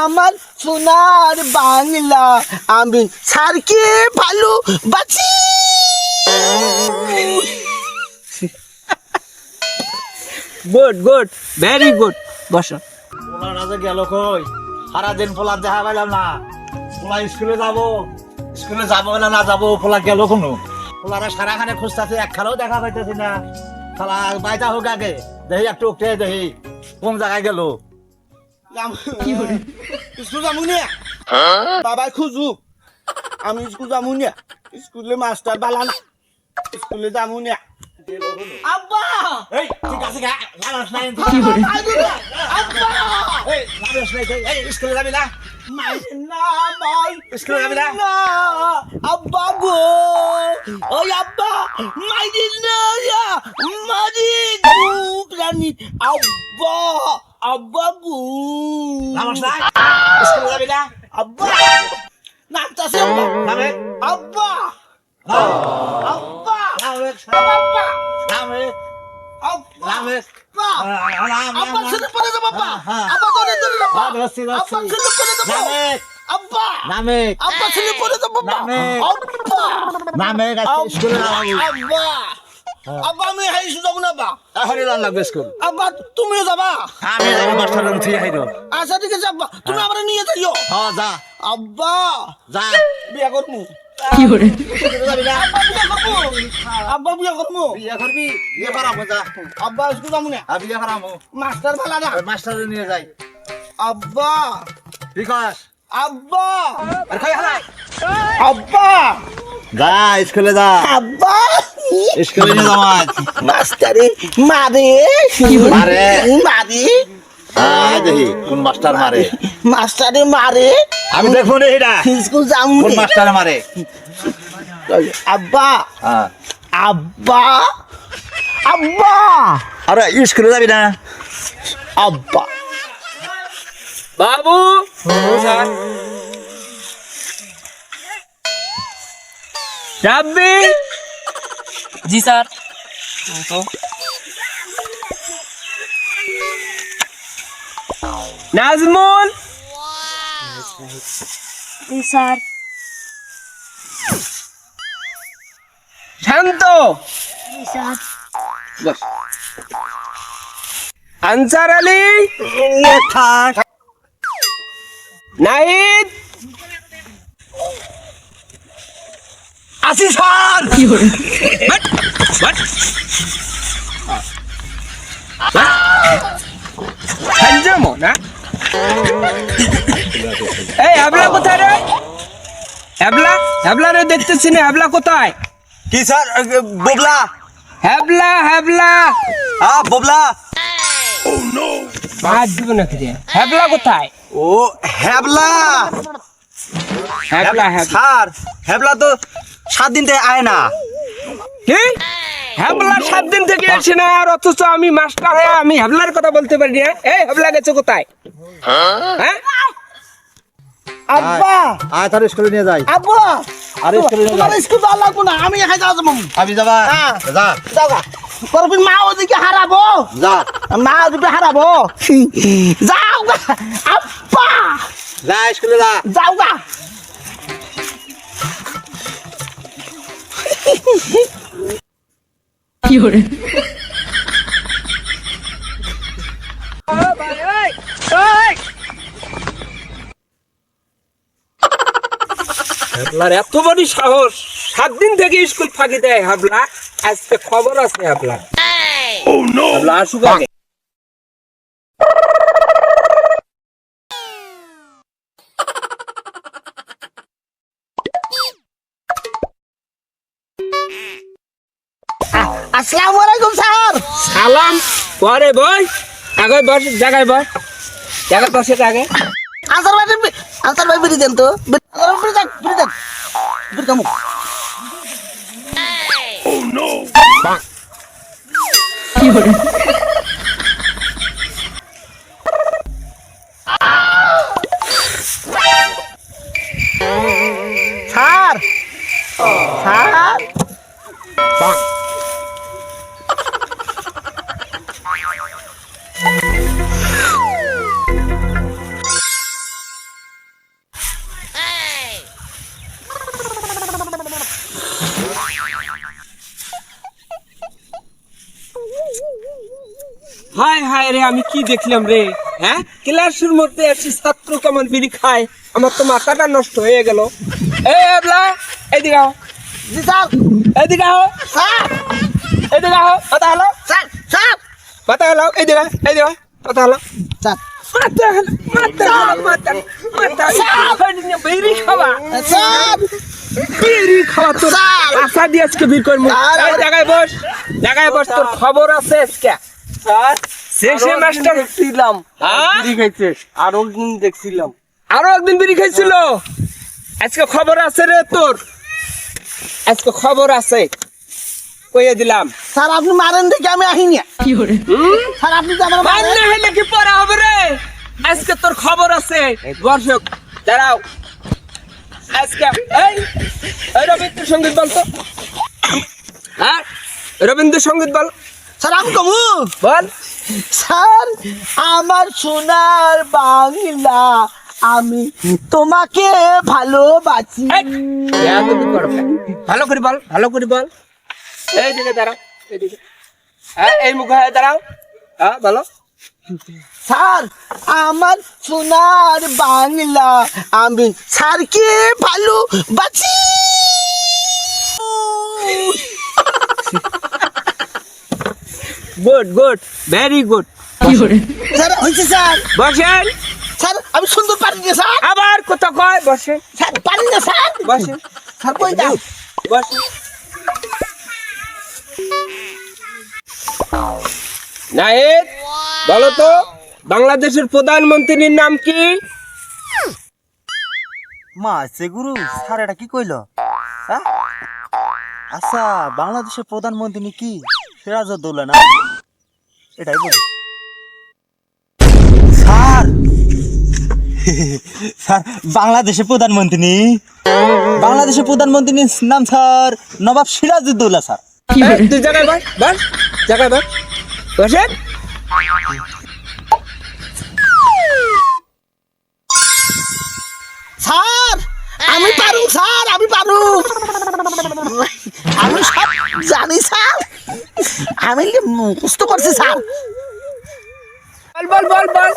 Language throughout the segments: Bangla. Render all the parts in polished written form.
আমার সোনার বাংলা আমি স্যারকে ভালোবাসি। Good good very good. বসো। পোলা রাজা গেল কই? সারাদিন পোলা দেখা পাইলাম না। পোলা স্কুলে যাবো না যাবো, পোলা গেল কোনো? পোলারা সারাখানে খুঁজতেছে, একখানেও দেখা পাইতেছি না। শালা বাইটা হোক আগে, দেখি একটু উঠে দেখি কোন জায়গায় গেল। স্কুল যাবো না বাবাই খুঁজুক, আমি স্কুল যাবো না। স্কুলে মাস্টার বালা না, স্কুলে যাবো না। আব্বা এই ঠিক আছে গা, লাগাস নাই। আব্বা এই লাগাস নাই, এই স্কুলে যাবি না? স্কুলে যাবি না? আব্বা গো, ওই আব্বা মাইদিন না, মারি প্রাণী আব্বা, আব্বা গো লাগাস নাই? স্কুলে যাবি না? আব্বা নামতাছে আব্বা, নামে আব্বা আব্বা নামে আব্বা নামে আব্বা নামে আব্বা ছেলে পড়ে যাবো আব্বা, আব্বা ধরে ধরে আব্বা, আব্বা ছেলে পড়ে যাবো আব্বা, নামে আব্বা ছেলে পড়ে যাবো আব্বা, নামে। আব্বা নামে স্কুলে আব্বা, আব্বা আমি হাইসু যাবো না আব্বা, এখন লাগবে স্কুল। আব্বা তুমিও যাবা? আমি যাবো মাস্টার রুম থেকে হাইরো। আচ্ছা ঠিক আছে আব্বা, তুমি আমার নিয়ে যাইও। হ্যাঁ যা আব্বা যা। বিয়া করবো, স্কুলে যাবি না? আব্বা বিয়া করবো, আব্বা বিয়া করবো, বিয়ে করবি? বিয়ে করাবো যা। আব্বা স্কুল যাবো না, আর বিয়ে করাবো, মাস্টার ভালো না। মাস্টারে নিয়ে যাই। আব্বা বিকাশ আব্বা আর খাই হালা আব্বা যা স্কুলে যা। আব্বা স্কুলে নিয়ে যাও আজ। মাস্টারে মারে মারে? মারে আয় দেখি কোন মাস্টার মারে। মাস্টারে মারে, আমি দেখবো না এটা স্কুল যাবো কোন না। মাস্টার মারে। আব্বা হ্যাঁ আব্বা আব্বা আরে স্কুলে যাবি না? আব্বা বাবু রাব্বি। জি স্যার। নাজমুল। জি স্যার। শান্ত। জি স্যার। বস। আনসার আলী। নাহিদ। আসি স্যার। সঞ্জম না? এই হ্যাবলা কোথায় রে? হ্যাবলা রে দেখতেছি না, হ্যাবলা কোথায়? কি স্যার? ববলা। হ্যাবলা ববলা। বাদ দিব না রে। হ্যাবলা কোথায়? ও হ্যাবলা। হ্যাবলা স্যার হ্যাবলা তো 7 দিন থেকে আয় না। কি? হ্যাবলা 7 দিন থেকে আসে না, আর অথচ আমি মাস্টার হয়ে আমি হ্যাবলার কথা বলতে পারি না। এই হ্যাবলা গেছে কোথায়? হ্যাঁ আব্বা আয় তার স্কুলে নিয়ে যাই। আব্বা আরে স্কুলে নিয়ে তোমার যাই। স্কুল ভালো লাগবো না, আমি এখানে যাবো। আমি যাবা? হ্যাঁ। যা যাওগা পরবিন মা ওদিকে হারাবো, যা মা ওদিকে হারাবো। যাওগা আব্বা, যা স্কুলে যা। যাওগা। হ্যাবলার এত বড় সাহস, 7 দিন থেকে স্কুল ফাঁকি দেয় হ্যাবলা। আজকে খবর আছে হ্যাবলা। হ্যাবলা আসুক আগে। আসসালামু আলাইকুম স্যার। সালাম পরে বই, আগে বস, জায়গায় বস, জায়গায় বসে আগে। আনসার ভাই বিড়ি দেন তো, বিড়ি দেন বিড়ি কামু। স্যার স্যার হায় হায় রে, আমি কি দেখলাম রে? হ্যাঁ, ক্লাসের মধ্যে এসে ছাত্র কেমন বিড়ি খায়, আমার তো মাথাটা নষ্ট হয়ে গেল। এই এবলা, এদিকে আও, জি স্যার। এদিকে আও, স্যার এদিকে আও, কথা হলো, স্যার স্যার কথা হলো, এদিকে, এদিকে, কথা হলো। স্যার মাথা হলো, মাথা হলো, মাথা হলো, বিড়ি খাওয়া, স্যার বিড়ি খাওয়া তোর আশা দিয়ে আজকে বের করবো। এই জায়গায় বস, জায়গায় বস, তোর খবর আছে আজকে। স্যার শেষে মাস্টার দেখছিলাম হ্যাঁ? বিড়ি খাইছে আরো দিন দেখছিলাম। আরো একদিন বিড়ি খাইছিল। আজকে খবর আছে রে তোর, আজকে খবর আছে, কইয়ে দিলাম। স্যার আপনি মারেন দেখে আমি আহিনি। স্যার আপনি তো আমার মান না হইলে কি পড়া হবে রে? আজকে তোর খবর আছে। দর্শক দাঁড়াও, আজকে এই এই রবীন্দ্রসঙ্গীত বল তো। হ্যাঁ, রবীন্দ্রসঙ্গীত বল, স্যার আমি কমু। বল। স্যার আমার সোনার বাংলা আমি তোমাকে ভালোবাসি। এই, বেয়াদবি করবে। ভালো করে বল, ভালো করে বল। এই দিকে দাঁড়াও, এইদিকে। হ্যাঁ, এই মুখে হয়ে দাঁড়াও। হ্যাঁ, বলো। স্যার আমার সোনার বাংলা আমি স্যারকে ভালোবাসি। Good good, very good. Sir হয়েছে স্যার। বসেন। স্যার আমি সুন্দর পারি না স্যার। আবার কথা কয়, বসেন, স্যার পারি না স্যার। বসেন, স্যার কই যাও? বসেন। নাহিদ, বলো তো বাংলাদেশের প্রধানমন্ত্রীর নাম কি? মা সে গুরু স্যার এটা কি কইল? হ্যাঁ? আচ্ছা বাংলাদেশের প্রধানমন্ত্রী কি সিরাজউদ্দৌলা না? এটাই বলি স্যার। স্যার বাংলাদেশের প্রধানমন্ত্রী, বাংলাদেশের প্রধানমন্ত্রীর নাম স্যার নবাব সিরাজউদ্দৌলা স্যার। এই, তুই জায়গায় বস, বস, জায়গায় বস, বসেন। স্যার আমি পারু স্যার, আমি পারু, আমি সব জানি স্যার, আমি মুখস্থ করছি স্যার। বল বল বল বল।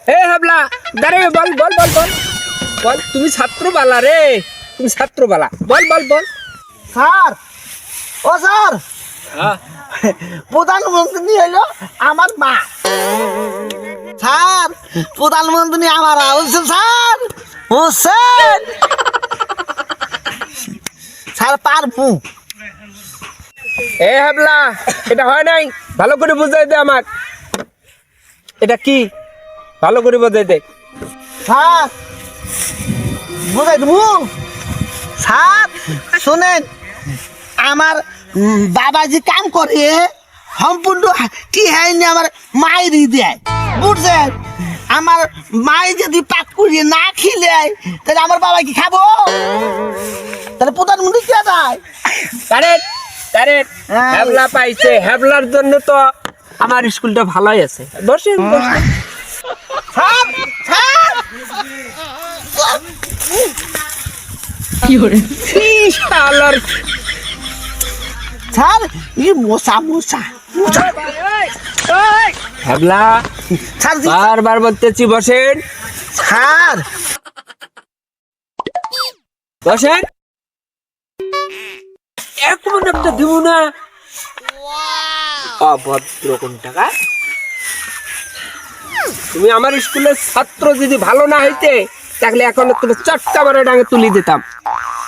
হে হাবলা, দাঁড়িয়ে বল বল বল বল বল। তুমি ছাত্র বালা রে, তুমি ছাত্র বালা, বল বল বল। স্যার ও স্যার, হ্যাঁ, প্রধানমন্ত্রী হইল আমার মা। স্যার প্রধানমন্ত্রী আমার হচ্ছে স্যার হোসেন। স্যার পারবো। এ হাবলা, এটা হয় নাই, ভালো করে বুঝাই দে আমার। এটা কি, ভালো করে বুঝাই দে। স্যার বুঝাই দেবো। স্যার শোনেন, আমার বাবা যে কাম করে সম্পূর্ণ কি হয়নি আমার মায়েরই দেয়, বুঝছেন? আমার মায়ে যদি পাক করিয়ে না খেলে তাহলে আমার বাবা কি খাবো? তাহলে প্রধানমন্ত্রী কে দেয়? কারেক্ট কারেক্ট, হ্যাঁ। হ্যাবলা পাইছে, হ্যাবলার জন্য তো আমার স্কুলটা ভালোই আছে। বসেন বসেন। স্যার স্যার কি শালার, স্যার এই মশা মশা মশা। হ্যাবলা, স্যার বারবার বলতেছি বসেন, স্যার বসেন। এক মিনিটটা দিব না, অভদ্র কোন টাকা। তুমি আমার স্কুলের ছাত্র যদি ভালো না হইতে তাহলে এখন তুমি চট্টা মারা ডাঙে তুলি দিতাম,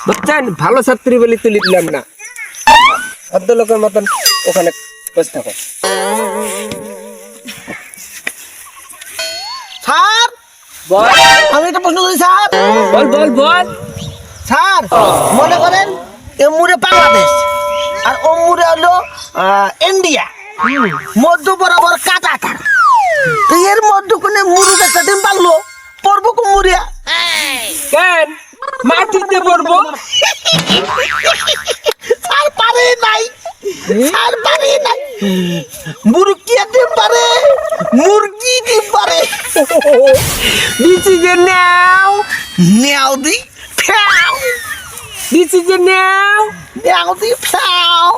বুঝছেন? ভালো ছাত্রী বলে তুলি দিলাম না। ভদ্রলোকের মতন ওখানে বসে থাকো। স্যার বল আমি একটা প্রশ্ন করি স্যার। বল বল বল। স্যার মনে করেন এমুরে বাংলাদেশ আর ওমুরে হলো ইন্ডিয়া, মধ্য বরাবর কাটা কাটা, তো এর মধ্যে কোনে মুরুগ একটা ডিম পারলো পড়বো কুমুরিয়া। কেন মাটিতে পড়বো? স্যার পারে নাই, স্যার পারে নাই, মুরগি ডিম পারে, মুরগি ডিম পারে। ডিসিশন নাও, নেও দি ফ্যাও, ডিসিশন নাও। নেও দি ফ্যাও।